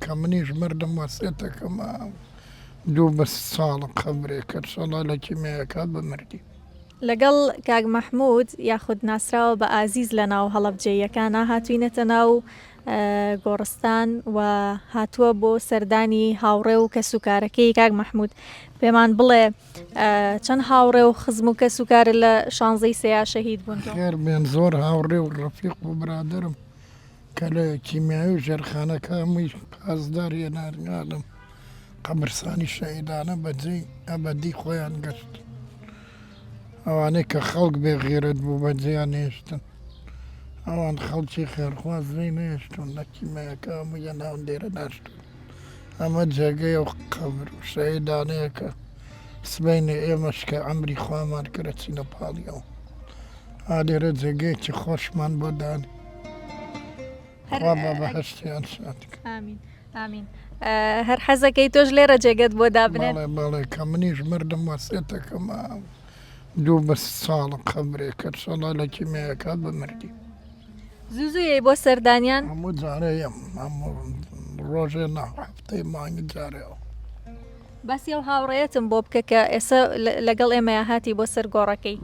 کە منیش مردم وەسێتەکەمە دوو بە ساڵە قەبرێکە شەڵا لە کیمەیەکە بمردی. لەگەڵ کاک مەحموود یاخود ناسراوە بە ئازیز لە ناو هەڵەبجەیەکانە هاتوینەتە ناو گۆڕستان و هاتووە بۆ سەردانی هاوڕێ و کەسوکارەکەی کاک مەحموود. پێمان بڵێ چەند هاوڕێ و خزم و کەسوکارە لە 16ی سەیە شەهید بوون؟ خێر بێن زۆر هاوڕێ و ڕەفیق و برادرم کە لە کیمیایی و ژێرخانەکە هەمووی پازدار هێناردم قەبرستانی شەهیدانە بەجێی ئەبەدی خۆیان گەشت. ئەوانەی کە خەڵک بێ غیرەت بوو بەجێیان هێشتن، ئەوان خەڵکی خێرخوازی نێشتون لە کیمیەکە هەموویە ناو دێرە ناشتون. ئەمە جێگەی و قەبر و شەهیدانەیە کە سبەینێ ئێمەش کە ئەمری خوامان کرە چینە پاڵیەوە ئالێرە جێگەیەکی خۆشمان بۆ دانی خوا بە بەهەشتیان شادکە. ئامین ئامین. هەر حەزەکەی تۆش لێرە جێگەت بۆ دابنێت؟ بەڵێ کە منیش مردم وەسێتەکەمە دوو بە ساڵە قەبرێکە شەڵا لە کیمەیەکە بمردی. زوو بۆ سەردانیان؟ هەموو جارەیەم هەموو ڕۆژێ هەفتەی مانگی جارەوە. باسی ئەو هاوڕێتم بۆ بکە کە ئێستا لەگەڵ ئێمە هاتی بۆ سەر گۆڕەکەی.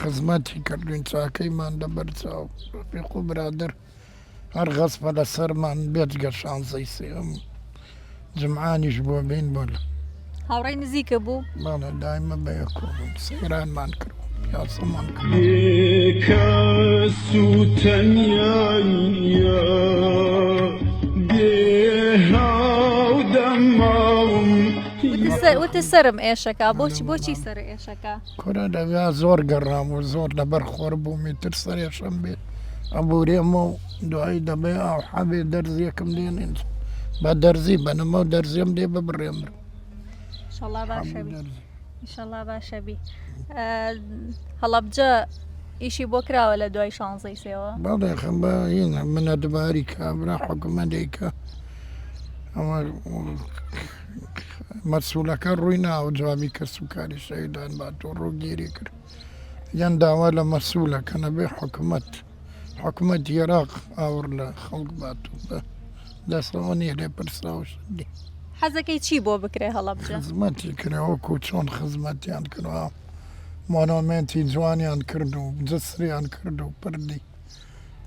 خزمەتی کردوین چاکەیمان لەبەرچاو ڕەفیق و برادر هەر غەسپە لە سەرمان بێجگە 16ی سێم جمعانیش بۆ بین بۆ لە هاوڕێی نزیکە بوو؟ باڵە دایمە بەیەکۆ بوو سەیرانمان کرد پیاسەمان کرد. وتە سرم ئێشەکە بۆچی سەر ئێشەکە؟ کورە دەویا زۆر گەڕام و زۆر لەبەر خۆر بوو میتر سەرێشم بێت ئەبورێمە و دوایی دەبێ ئاو حەبێ دەرزیەکەم لێنێن بە دەرزی بەنەمە و دەرزیم دێ ببڕێمرە ئیشەڵا باشەبی. هەڵەبجە ئیشی بۆ کراوە لە دوای 16ی سێەوە؟ بەڵێ خەمبە هینە منە دوباری کابرا حکومەتێکە ئەمە مەسوولەکە ڕووی ناوە جوابی کەسوکاری شەهیدان بات و ڕووگیری کرد یان داوا لە مەسوولە کە نەبێ حکومەت عێراق ئاور لە خەڵک بات و بە دەستەوە نیە لێ پرساوشدی. حەزەکەی چی بۆ بکرێ هەڵەبجە؟ خزمەتی کرێوەکو چۆن خزمەتیان کردوە مۆنۆمنتی جوانیان کرد و جسریان کرد و پردی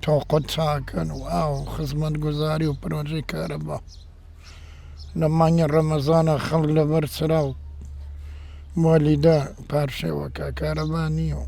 تۆقۆت چاکەن و ئاو خزمەت گوزاری و پرۆژەی کارەبا لە مانگی ڕەمەزانە خەڵک لەبەر چرا و مۆلیدە پارشێوەکە کارەبا نییە و